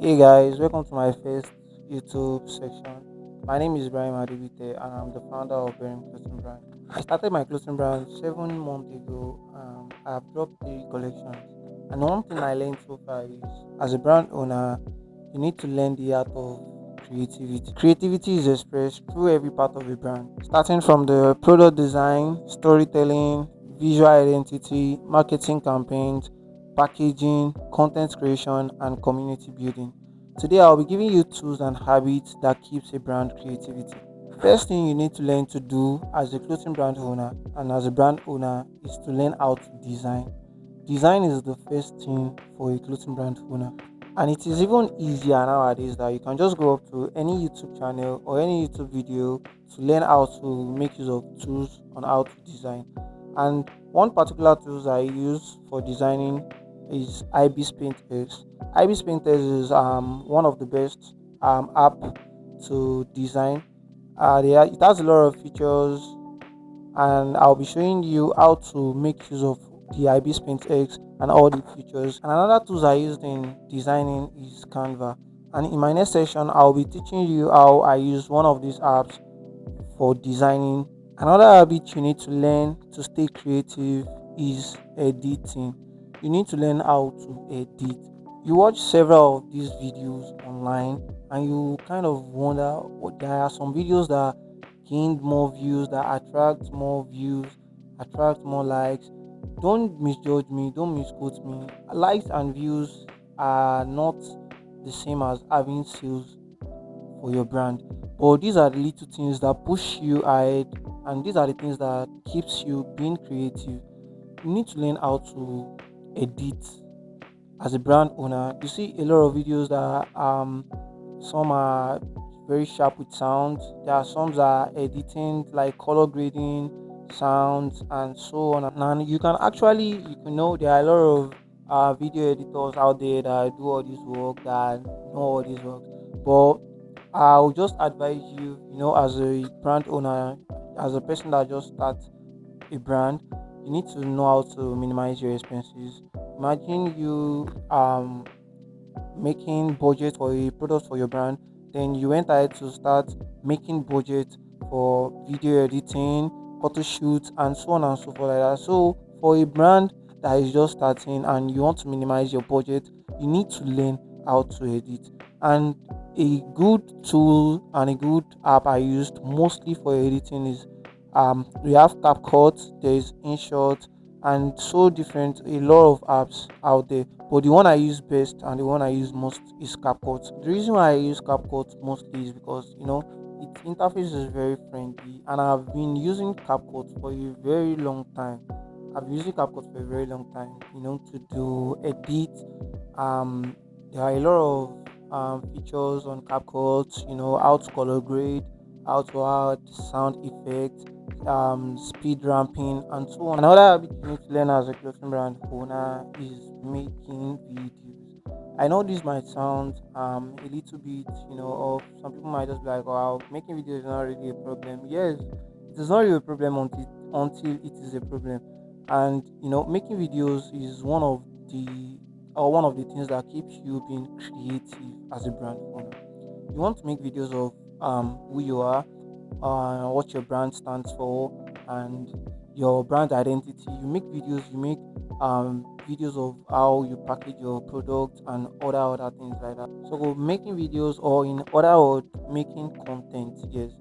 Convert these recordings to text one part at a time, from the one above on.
Hey guys, welcome to my first YouTube section. My name is berrimbrand and I'm the founder of berrimbrand. I started my clothing brand 7 months ago. I have dropped 3 collections, and one thing I learned so far is, as a brand owner, you need to learn the art of creativity. Creativity is expressed through every part of a brand, starting from the product design, storytelling, visual identity, marketing campaigns, packaging, content creation, and community building. Today, I'll be giving you tools and habits that keeps a brand creativity. First thing you need to learn to do as a clothing brand owner and as a brand owner is to learn how to design. Design is the first thing for a clothing brand owner. And it is even easier nowadays that you can just go up to any YouTube channel or any YouTube video to learn how to make use of tools on how to design. And one particular tools I use for designing is IB's Paint X. IB's Paint X is one of the best app to design. It has a lot of features, and I'll be showing you how to make use of the IB Paint X and all the features. And another tools I used in designing is Canva. And in my next session, I'll be teaching you how I use one of these apps for designing. Another habit you need to learn to stay creative is editing. You need to learn how to edit. You watch several of these videos online and you kind of wonder what there are some videos that gained more views, that attract more views, attract more likes. Don't misjudge me, don't misquote me. Likes and views are not the same as having sales for your brand. But these are the little things that push you ahead, and these are the things that keeps you being creative. You need to learn how to edit as a brand owner. You see a lot of videos that some are very sharp with sound. There are some that are editing like color grading, sounds, and so on. And you can actually, there are a lot of video editors out there that do all this work, that know all this work. But I'll just advise you, as a brand owner, as a person that just starts a brand, you need to know how to minimize your expenses. Imagine you making budget for a product for your brand, then you went ahead to start making budget for video editing, photo shoots, and so on and so forth like that. So for a brand that is just starting and you want to minimize your budget, you need to learn how to edit. And a good tool and a good app I used mostly for editing is we have CapCut, there is InShot, and so different, a lot of apps out there, but the one I use best and the one I use most is CapCut. The reason why I use CapCut mostly is because its interface is very friendly, and I've been using CapCut for a very long time. I've been using CapCut for a very long time, to do edit. um there are a lot of features on CapCut, how to color grade, how to add sound effects, speed ramping, and so on. Another habit you need to learn as a clothing brand owner is making videos. I know this might sound a little bit, of some people might just be like, "Wow, making videos is not really a problem." Yes, it is not really a problem until it is a problem. And making videos is one of the things that keeps you being creative as a brand owner. You want to make videos of who you are, what your brand stands for, and your brand identity. You make videos, videos of how you package your product and other things like that. So making videos, or in other words, making content. Yes,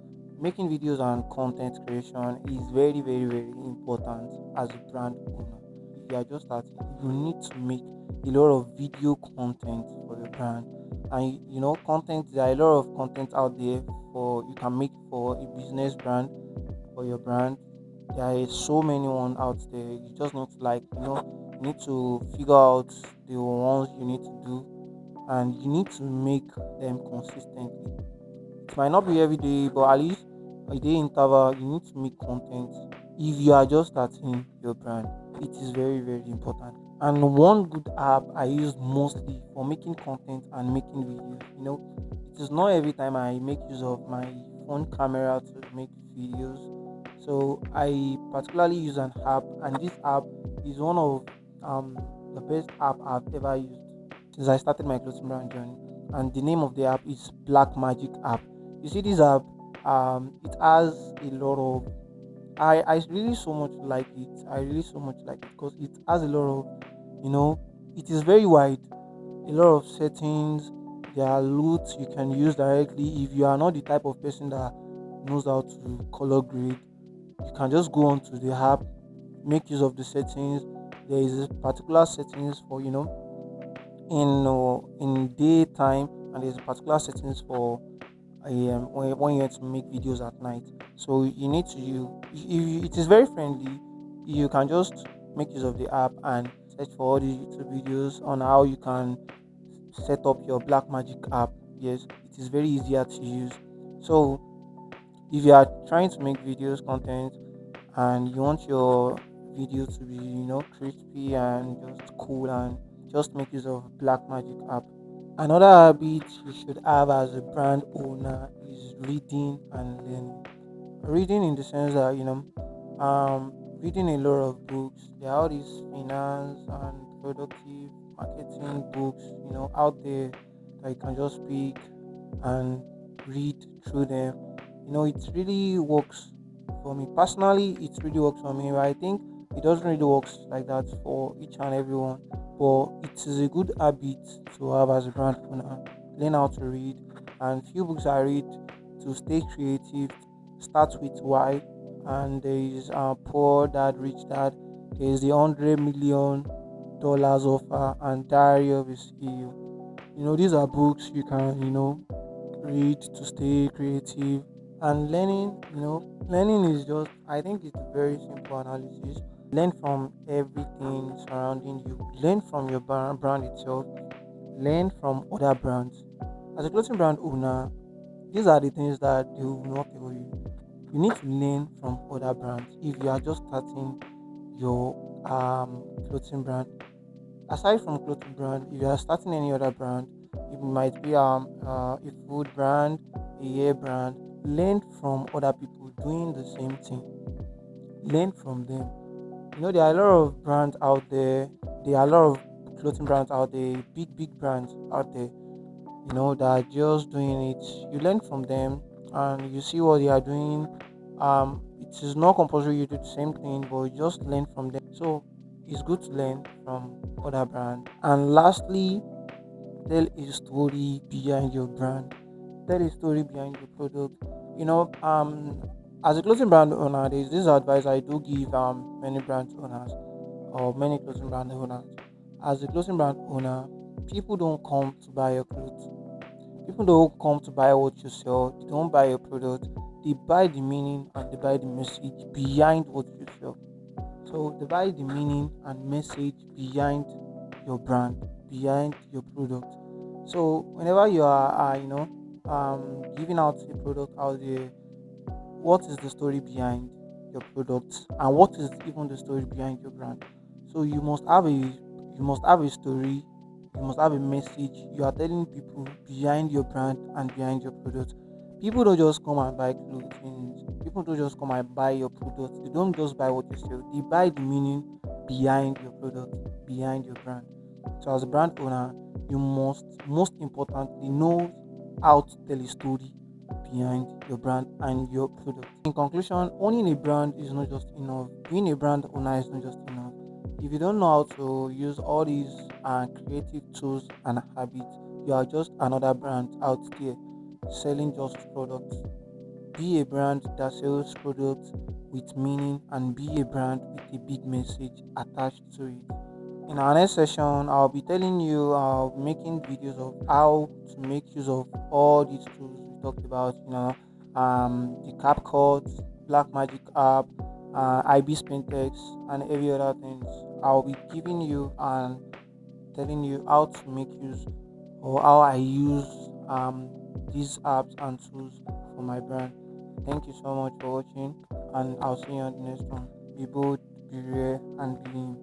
making videos and content creation is very, very, very important as a brand owner. If you are just starting, you need to make a lot of video content for your brand. And content, there are a lot of content out there for you can make for a business brand, for your brand. There is so many one out there. You just need to, you need to figure out the ones you need to do, and you need to make them consistently. It might not be every day, but at least a day interval, you need to make content. If you are just starting your brand, it is very, very important. And one good app I use mostly for making content and making videos, it is not every time I make use of my phone camera to make videos. So I particularly use an app, and this app is one of um, the best app I've ever used since I started my clothing brand journey. and the name of the app is Black Magic app. You see, this app, it has a lot of, I really so much like it. I really so much like it because it has a lot of, you know, it is very wide, a lot of settings. There are loots you can use directly. If you are not the type of person that knows how to color grade, you can just go onto the app, make use of the settings. There is a particular settings for, in daytime, and there's a particular settings for when you want to make videos at night. So you need to it is very friendly. You can just make use of the app and search for all the YouTube videos on how you can set up your Black Magic app. Yes, it is very easier to use. So if you are trying to make videos content and you want your video to be, crispy and just cool, and just make use of Black Magic app. Another habit you should have as a brand owner is reading and learning. Reading in the sense that, reading a lot of books. There are all these finance and productive marketing books, out there that you can just pick and read through them. It really works for me personally. It really works for me, but I think it doesn't really works like that for each and everyone. But it is a good habit to have as a brand owner. Learn how to read, and few books I read to stay creative. Start with why, and there is Poor Dad Rich Dad. There is the $100 million offer and Diary of a CEO. These are books you can read to stay creative. And learning is just, I think it's a very simple analysis. Learn from everything surrounding you. Learn from your brand itself. Learn from other brands. As a clothing brand owner, these are the things that they will not tell you. You need to learn from other brands if you are just starting your clothing brand. Aside from clothing brand, if you are starting any other brand, it might be a food brand, a hair brand. Learn from other people doing the same thing. Learn from them. There are a lot of brands out there. There are a lot of clothing brands out there, big brands out there, that are just doing it. You learn from them and you see what they are doing. It is not compulsory you do the same thing, but you just learn from them. So it's good to learn from other brands. And lastly, tell a story behind your brand. Tell a story behind your product. You know, um, as a clothing brand owner, there's this advice I do give many brand owners or many clothing brand owners. As a clothing brand owner, people don't come to buy your clothes. People don't come to buy what you sell. They don't buy your product. They buy the meaning and they buy the message behind what you sell. So they buy the meaning and message behind your brand, behind your product. So whenever you are, giving out a product out there, what is the story behind your product, and what is even the story behind your brand? So you must have a story, you must have a message you are telling people behind your brand and behind your product. People don't just come and buy clothes. People don't just come and buy your product. They don't just buy what you sell. They buy the meaning behind your product, behind your brand. So as a brand owner, you must most importantly know how to tell a story behind your brand and your product. In conclusion, owning a brand is not just enough. Being a brand owner is not just enough. If you don't know how to use all these creative tools and habits, you are just another brand out there selling just products. Be a brand that sells products with meaning, and be a brand with a big message attached to it. In our next session, I'll be telling you, making videos of how to make use of all these tools we talked about. The CapCut, Black Magic app, IB Spintex, and every other things. I'll be giving you and telling you how to make use, or how I use these apps and tools for my brand. Thank you so much for watching, and I'll see you on the next one. Be bold, be rare, and be lean.